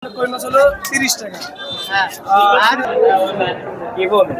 কই মাছ হলো 30 টাকা। হ্যাঁ। আর কি বলবো?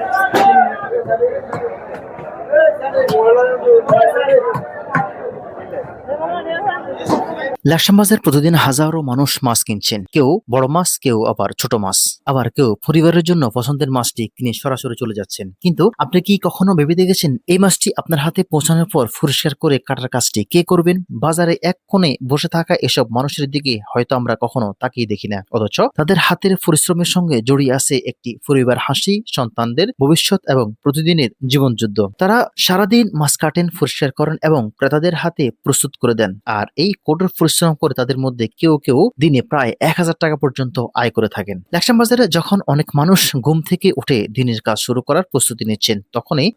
লাকসাম বাজার প্রতিদিন হাজারো মানুষ মাছ কিনছেন, কেউ বড় মাছ, কেউ আবার ছোট মাছ, আবার কেউ পরিবারের জন্য পছন্দের মাছটি কিনে সরাসরি চলে যাচ্ছেন। কিন্তু আপনি কি কখনো ভেবে দেখেছেন এই মাছটি আপনার হাতে পৌঁছানোর পর পরিষ্কার করে কাটার কাজটি কে করবেন? বাজারে এক কোণে বসে থাকা এসব মানুষের দিকে হয়তো আমরা কখনো তাকিয়ে দেখি না, অথচ তাদের হাতের পরিশ্রমের সঙ্গে জড়িয়ে আছে একটি পরিবার, হাসি, সন্তানদের ভবিষ্যৎ এবং প্রতিদিনের জীবনযুদ্ধ। তারা সারাদিন মাছ কাটেন, পরিষ্কার করেন এবং ক্রেতাদের হাতে প্রস্তুত করে দেন। আর এই কঠোর পরিশ্রম করে তাদের মধ্যে কেউ কেউ দিনে প্রায় 1000 টাকা পর্যন্ত আয় করে থাকেন। লাকসাম বাজারে যখন অনেক মানুষ ঘুম থেকে উঠে দিনের কাজ শুরু করার প্রস্তুতি নিচ্ছেন,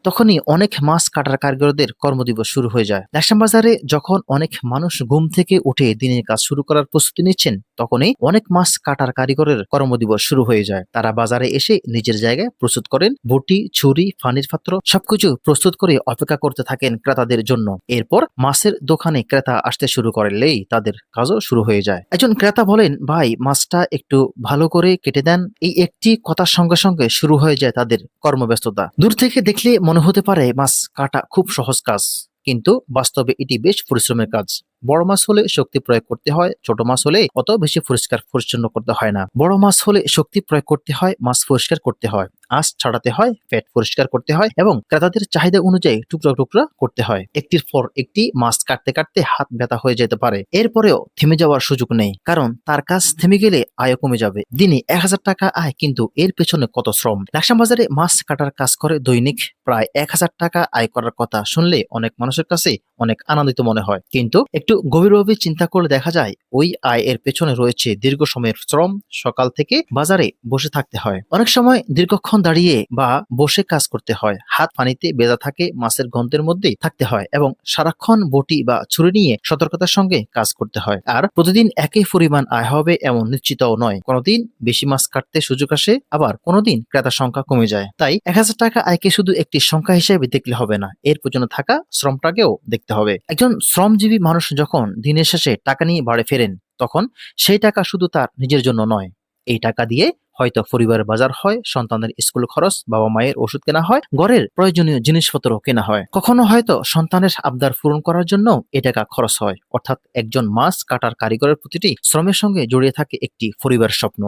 তখনই অনেক মাছ কাটার কারিগরদের কর্মদিবস শুরু হয়ে যায়। লাকসাম বাজারে যখন অনেক মানুষ ঘুম থেকে উঠে দিনের কাজ শুরু করার প্রস্তুতি নিচ্ছেন, তখনই অনেক মাছ কাটার কারিগরের কর্মদিবস শুরু হয়ে যায়। তারা বাজারে এসে নিজের জায়গায় প্রস্তুত করেন, বটি, ছুরি, পানির পাত্র সবকিছু প্রস্তুত করে অপেক্ষা করতে থাকেন ক্রেতাদের জন্য। এরপর মাছের দোকানে ক্রেতা আসতে শুরু করলেই তাদের কাজও শুরু হয়ে যায়। একজন ক্রেতা বলেন, ভাই মাছটা একটু ভালো করে কেটে দেন। এই একটি কথার সঙ্গে সঙ্গে শুরু হয়ে যায় তাদের কর্মব্যস্ততা। দূর থেকে দেখলে মনে হতে পারে মাছ কাটা খুব সহজ কাজ, কিন্তু বাস্তবে এটি বেশ পরিশ্রমের কাজ। বড় মাছ হলে শক্তি প্রয়োগ করতে হয়, ছোট মাছ হলে অত বেশি পরিষ্কার পরিচ্ছন্ন করতে হয় না। বড় মাছ হলে শক্তি প্রয়োগ করতে হয়, মাছ পরিষ্কার করতে হয়, আঁশ ছাড়াতে হয়, পেট পরিষ্কার করতে হয় এবং ক্রেতাদের চাহিদা অনুযায়ী টুকরা টুকরা করতে হয়। একটির পর একটি মাছ কাটতে কাটতে হাত ব্যথা হয়ে যেতে পারে। এরপরেও থেমে যাওয়ার সুযোগ নেই, কারণ তার কাজ থেমে গেলে আয় কমে যাবে। দিনে 1000 টাকা আয়, কিন্তু এর পেছনে কত শ্রম। লাকসাম বাজারে মাছ কাটার কাজ করে দৈনিক প্রায় 1000 টাকা আয় করার কথা শুনলে অনেক মানুষের কাছে অনেক আনন্দিত মনে হয়, কিন্তু একটু গভীরভাবে চিন্তা করলে দেখা যায় ওই আয় এর পেছনে রয়েছে দীর্ঘ সময়ের শ্রম। সকাল থেকে বাজারে বসে থাকতে হয়, অনেক সময় দীর্ঘক্ষণ দাঁড়িয়ে বা বসে কাজ করতে হয়, হাত পানিতে ভেজা থাকে, মাছের গন্ধের মধ্যেই থাকতে হয় এবং সারাক্ষণ বটি বা ছুরি নিয়ে সতর্কতার সঙ্গে কাজ করতে হয়। আর প্রতিদিন একই পরিমাণ আয় হবে এমন নিশ্চিতও নয়। কোনোদিন বেশি মাছ কাটতে সুযোগ আসে, আবার কোনোদিন ক্রেতার সংখ্যা কমে যায়। তাই 1000 টাকা আয়কে শুধু একটি সংখ্যা হিসেবে দেখলে হবে না, এর পেছনে থাকা শ্রমটাকেও দেখতে হবে। একজন শ্রমজীবী মানুষ যখন দিনের শেষে টাকা নিয়ে বাড়ি ফেরেন, তখন সেই টাকা শুধু তার নিজের জন্য নয়। এই টাকা দিয়ে হয়তো পরিবারের বাজার হয়, সন্তানের স্কুল খরচ, বাবা মায়ের ওষুধ কেনা হয়, ঘরের প্রয়োজনীয় জিনিসপত্র কেনা হয়, কখনো হয়তো সন্তানের আবদার পূরণ করার জন্য এ টাকা খরচ হয়। অর্থাৎ একজন মাছ কাটার কারিগরের প্রতিটি শ্রমের সঙ্গে জড়িয়ে থাকে একটি পরিবার স্বপ্ন।